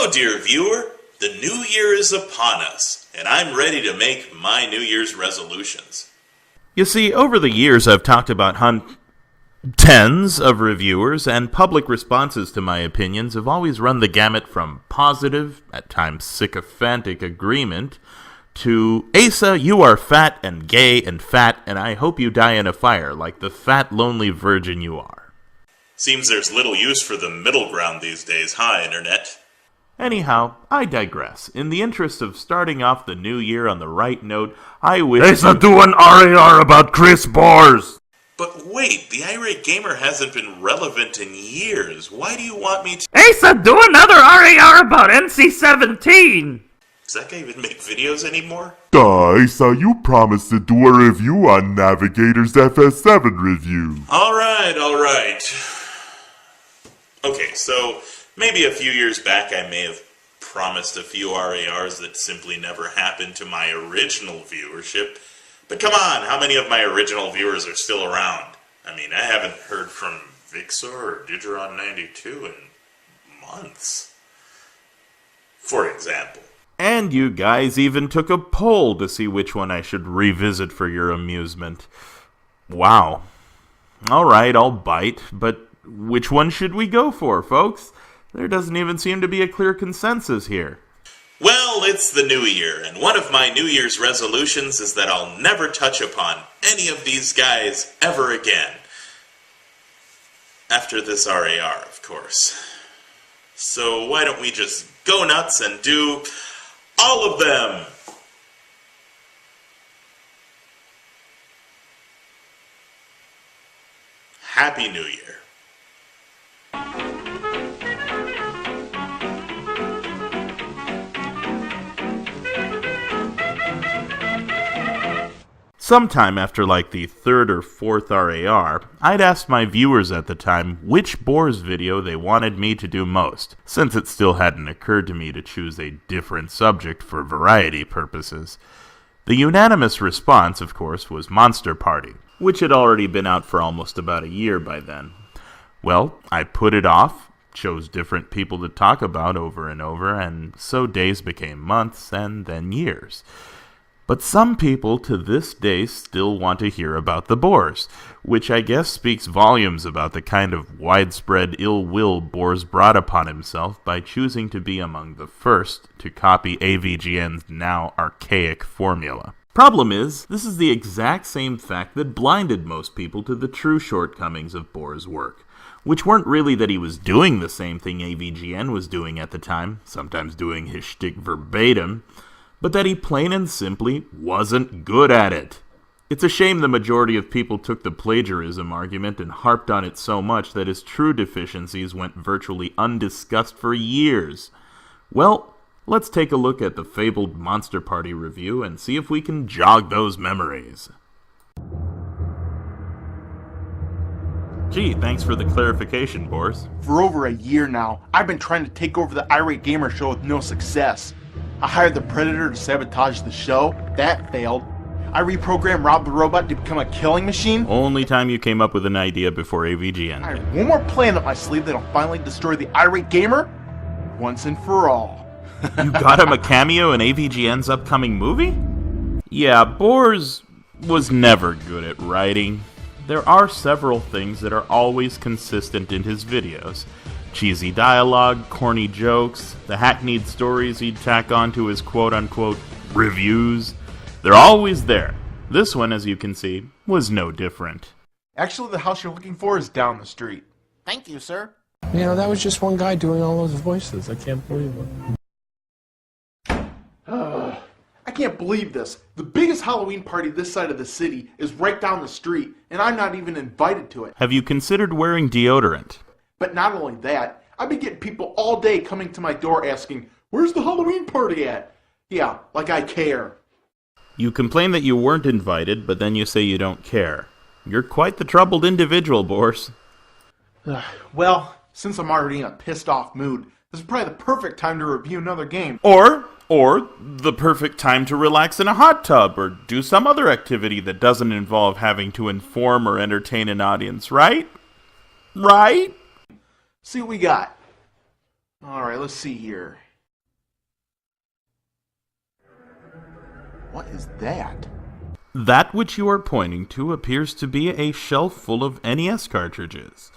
Hello, dear viewer. The new year is upon us, and I'm ready to make my New Year's resolutions. You see, over the years I've talked about tens of reviewers, and public responses to my opinions have always run the gamut from positive, at times sycophantic agreement, to, Asa, you are fat and gay and fat, and I hope you die in a fire like the fat, lonely virgin you are. Seems there's little use for the middle ground these days, huh, Internet? Anyhow, I digress. In the interest of starting off the new year on the right note, I wish to do an RAR about Chris Bars! But wait, the irate gamer hasn't been relevant in years. Why do you want me to— Asa, do another RAR about NC-17! Does that guy even make videos anymore? Asa, you promised to do a review on Navigator's FS7 review. Alright. Okay, so maybe a few years back I may have promised a few RARs that simply never happened to my original viewership. But come on, how many of my original viewers are still around? I mean, I haven't heard from Vixor or Digeron92 in months, for example. And you guys even took a poll to see which one I should revisit for your amusement. Wow. Alright, I'll bite, but which one should we go for, folks? There doesn't even seem to be a clear consensus here. Well, it's the new year, and one of my New Year's resolutions is that I'll never touch upon any of these guys ever again. After this RAR, of course. So why don't we just go nuts and do all of them? Happy New Year. Sometime after like the third or fourth RAR, I'd asked my viewers at the time which Boars video they wanted me to do most, since it still hadn't occurred to me to choose a different subject for variety purposes. The unanimous response, of course, was Monster Party, which had already been out for almost about a year by then. Well, I put it off, chose different people to talk about over and over, and so days became months and then years. But some people to this day still want to hear about the Boars, which I guess speaks volumes about the kind of widespread ill will Boars brought upon himself by choosing to be among the first to copy AVGN's now archaic formula. Problem is, this is the exact same fact that blinded most people to the true shortcomings of Boars' work, which weren't really that he was doing the same thing AVGN was doing at the time, sometimes doing his shtick verbatim, but that he plain and simply wasn't good at it. It's a shame the majority of people took the plagiarism argument and harped on it so much that his true deficiencies went virtually undiscussed for years. Well, let's take a look at the fabled Monster Party review and see if we can jog those memories. Gee, thanks for the clarification, Boars. For over a year now, I've been trying to take over the Irate Gamer show with no success. I hired the Predator to sabotage the show. That failed. I reprogrammed Rob the Robot to become a killing machine. Only time you came up with an idea before AVGN. I have one more plan up my sleeve that'll finally destroy the Irate Gamer once and for all. You got him a cameo in AVGN's upcoming movie? Yeah, Boars was never good at writing. There are several things that are always consistent in his videos. Cheesy dialogue, corny jokes, the hackneyed stories he'd tack on to his quote-unquote reviews. They're always there. This one, as you can see, was no different. Actually, the house you're looking for is down the street. Thank you, sir. You know, that was just one guy doing all those voices. I can't believe it. I can't believe this. The biggest Halloween party this side of the city is right down the street, and I'm not even invited to it. Have you considered wearing deodorant? But not only that, I've been getting people all day coming to my door asking, "Where's the Halloween party at?" Yeah, like I care. You complain that you weren't invited, but then you say you don't care. You're quite the troubled individual, Boars. Well, since I'm already in a pissed off mood, this is probably the perfect time to review another game. Or the perfect time to relax in a hot tub, or do some other activity that doesn't involve having to inform or entertain an audience, right? Right? See what we got. Alright, let's see here. What is that? That which you are pointing to appears to be a shelf full of NES cartridges.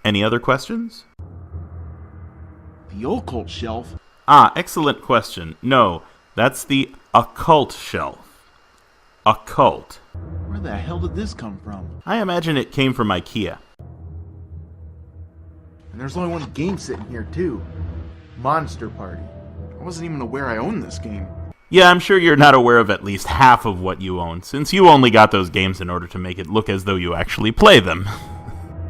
Any other questions? The occult shelf? Ah, excellent question. No, that's the occult shelf. Occult. Where the hell did this come from? I imagine it came from IKEA. And there's only one game sitting here, too. Monster Party. I wasn't even aware I owned this game. Yeah, I'm sure you're not aware of at least half of what you own, since you only got those games in order to make it look as though you actually play them.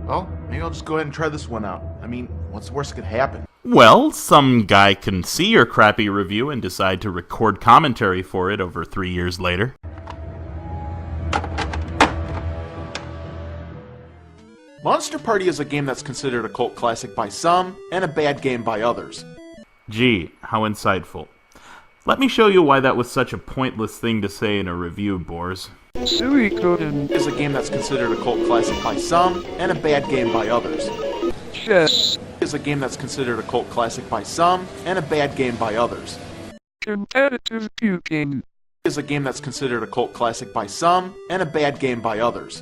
Well, maybe I'll just go ahead and try this one out. I mean, what's the worst that could happen? Well, some guy can see your crappy review and decide to record commentary for it over 3 years later. Monster Party is a game that's considered a cult classic by some, and a bad game by others. Gee, how insightful. Let me show you why that was such a pointless thing to say in a review, Boars. Is a game that's considered a cult classic by some, and a bad game by others. Chess. Is a game that's considered a cult classic by some, and a bad game by others. Competitive puking. Is a game that's considered a cult classic by some, and a bad game by others.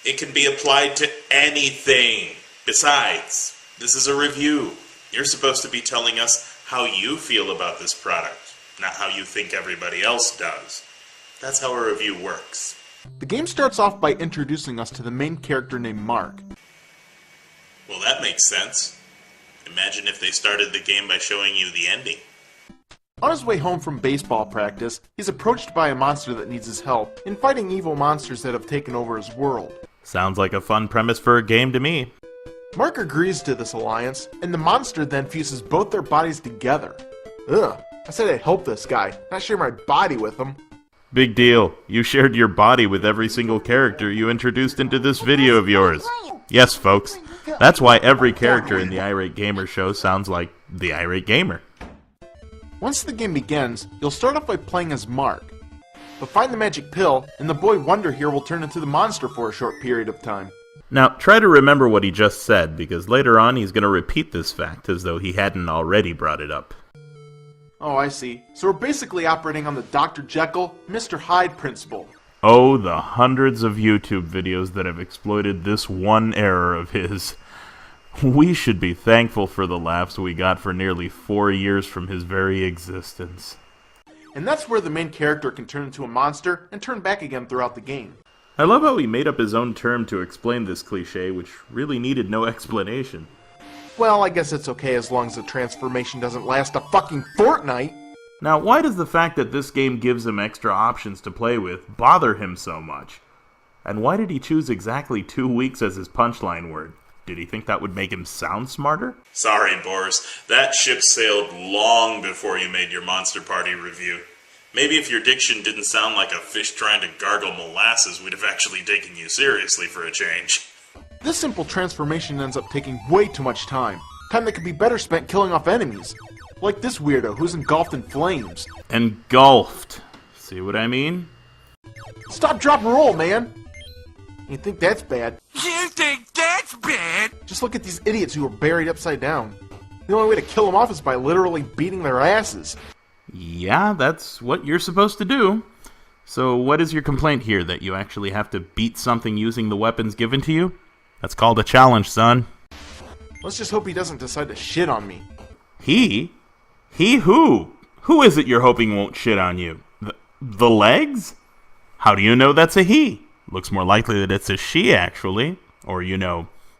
It can be applied to anything. Besides, this is a review. You're supposed to be telling us how you feel about this product, not how you think everybody else does. That's how a review works. The game starts off by introducing us to the main character named Mark. Well, that makes sense. Imagine if they started the game by showing you the ending. On his way home from baseball practice, he's approached by a monster that needs his help in fighting evil monsters that have taken over his world. Sounds like a fun premise for a game to me. Mark agrees to this alliance, and the monster then fuses both their bodies together. Ugh, I said I'd help this guy, not share my body with him. Big deal. You shared your body with every single character you introduced into this video of yours. Yes, folks. That's why every character in the Irate Gamer show sounds like the Irate Gamer. Once the game begins, you'll start off by playing as Mark. But find the magic pill, and the boy Wonder here will turn into the monster for a short period of time. Now, try to remember what he just said, because later on he's going to repeat this fact as though he hadn't already brought it up. Oh, I see. So we're basically operating on the Dr. Jekyll, Mr. Hyde principle. Oh, the hundreds of YouTube videos that have exploited this one error of his. We should be thankful for the laughs we got for nearly 4 years from his very existence. And that's where the main character can turn into a monster and turn back again throughout the game. I love how he made up his own term to explain this cliche, which really needed no explanation. Well, I guess it's okay as long as the transformation doesn't last a fucking fortnight. Now, why does the fact that this game gives him extra options to play with bother him so much? And why did he choose exactly 2 weeks as his punchline word? Did he think that would make him sound smarter? Sorry, Boris. That ship sailed long before you made your Monster Party review. Maybe if your diction didn't sound like a fish trying to gargle molasses, we'd have actually taken you seriously for a change. This simple transformation ends up taking way too much time. Time that could be better spent killing off enemies. Like this weirdo who's engulfed in flames. Engulfed. See what I mean? Stop, drop, and roll, man! You think that's bad? You think that's bad? Just look at these idiots who are buried upside down. The only way to kill them off is by literally beating their asses. Yeah, that's what you're supposed to do. So what is your complaint here, that you actually have to beat something using the weapons given to you? That's called a challenge, son. Let's just hope he doesn't decide to shit on me. He? He who? Who is it you're hoping won't shit on you? The legs? How do you know that's a he? Looks more likely that it's a she, actually. Or,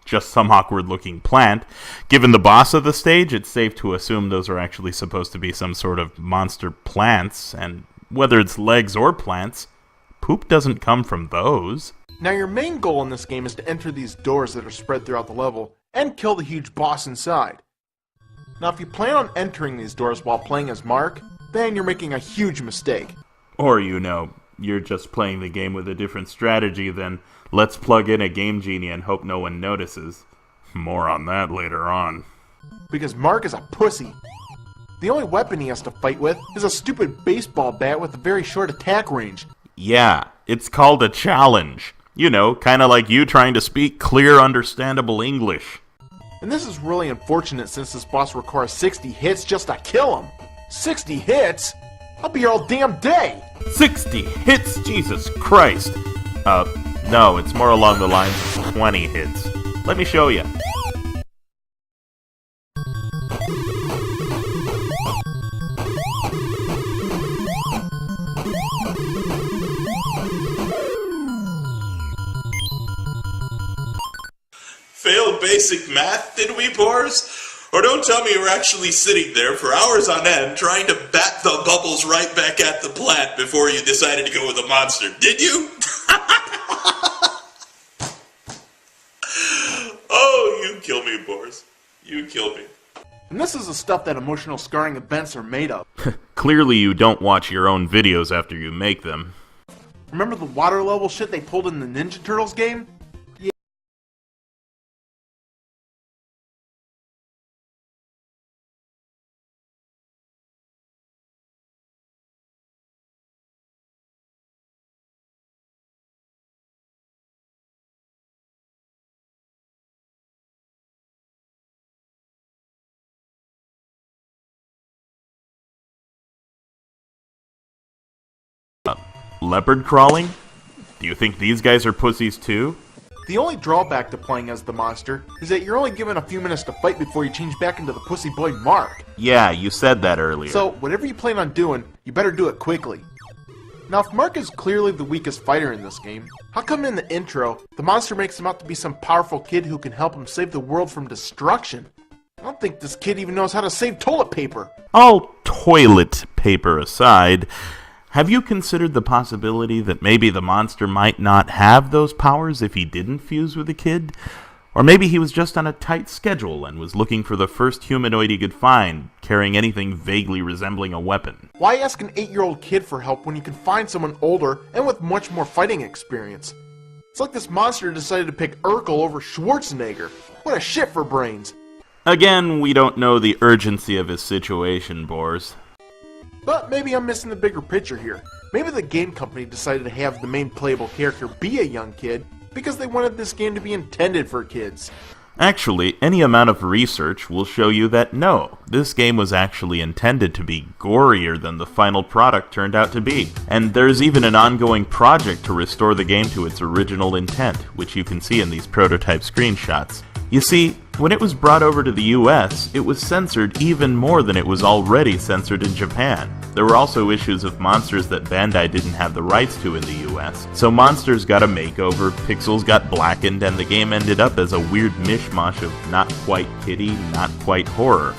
just some awkward-looking plant. Given the boss of the stage, it's safe to assume those are actually supposed to be some sort of monster plants, and whether it's legs or plants, poop doesn't come from those. Now your main goal in this game is to enter these doors that are spread throughout the level, and kill the huge boss inside. Now if you plan on entering these doors while playing as Mark, then you're making a huge mistake. Or, you're just playing the game with a different strategy than let's plug in a Game Genie and hope no one notices. More on that later on. Because Mark is a pussy. The only weapon he has to fight with is a stupid baseball bat with a very short attack range. Yeah, it's called a challenge. Kinda like you trying to speak clear, understandable English. And this is really unfortunate since this boss requires 60 hits just to kill him. 60 hits? I'll be here all damn day. 60 hits? Jesus Christ. No, it's more along the lines of 20 hits. Let me show you. Failed basic math, did we, Boars? Or don't tell me you were actually sitting there for hours on end trying to bat the bubbles right back at the plant before you decided to go with a monster, did you? Oh, you kill me, Boars. You kill me. And this is the stuff that emotional scarring events are made of. Clearly you don't watch your own videos after you make them. Remember the water level shit they pulled in the Ninja Turtles game? Leopard crawling? Do you think these guys are pussies too? The only drawback to playing as the monster is that you're only given a few minutes to fight before you change back into the pussy boy Mark. Yeah, you said that earlier. So, whatever you plan on doing, you better do it quickly. Now, if Mark is clearly the weakest fighter in this game, how come in the intro, the monster makes him out to be some powerful kid who can help him save the world from destruction? I don't think this kid even knows how to save toilet paper. All toilet paper aside, have you considered the possibility that maybe the monster might not have those powers if he didn't fuse with the kid? Or maybe he was just on a tight schedule and was looking for the first humanoid he could find, carrying anything vaguely resembling a weapon. Why ask an 8-year-old kid for help when you can find someone older and with much more fighting experience? It's like this monster decided to pick Urkel over Schwarzenegger. What a shit for brains. Again, we don't know the urgency of his situation, Boars. But maybe I'm missing the bigger picture here. Maybe the game company decided to have the main playable character be a young kid because they wanted this game to be intended for kids. Actually, any amount of research will show you that no, this game was actually intended to be gorier than the final product turned out to be. And there's even an ongoing project to restore the game to its original intent, which you can see in these prototype screenshots. You see, when it was brought over to the US, it was censored even more than it was already censored in Japan. There were also issues of monsters that Bandai didn't have the rights to in the US, so monsters got a makeover, pixels got blackened, and the game ended up as a weird mishmash of not quite kiddie, not quite horror.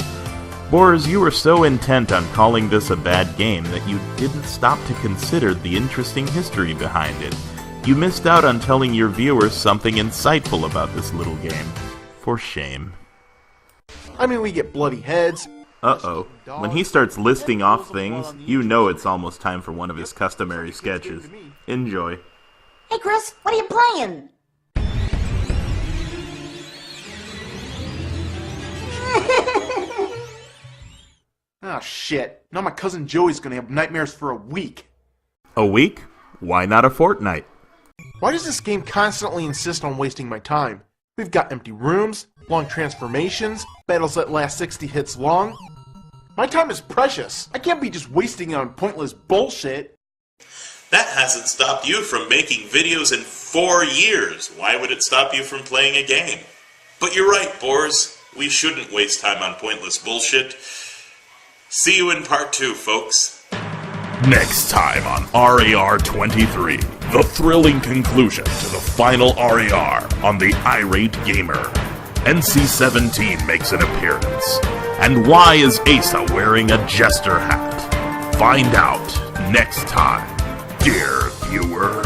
Boars, you were so intent on calling this a bad game that you didn't stop to consider the interesting history behind it. You missed out on telling your viewers something insightful about this little game. For shame. I mean, we get bloody heads. Uh-oh. When he starts listing off things, you know it's almost time for one of his customary sketches. Enjoy. Hey Chris, what are you playing? Ah, shit. Now my cousin Joey's gonna have nightmares for a week. A week? Why not a fortnight? Why does this game constantly insist on wasting my time? We've got empty rooms, long transformations, battles that last 60 hits long. My time is precious. I can't be just wasting it on pointless bullshit. That hasn't stopped you from making videos in 4 years. Why would it stop you from playing a game? But you're right, Boars. We shouldn't waste time on pointless bullshit. See you in part 2, folks. Next time on RAR 23, the thrilling conclusion to the final RAR on the Irate Gamer. NC-17 makes an appearance. And why is Asa wearing a jester hat? Find out next time, dear viewer.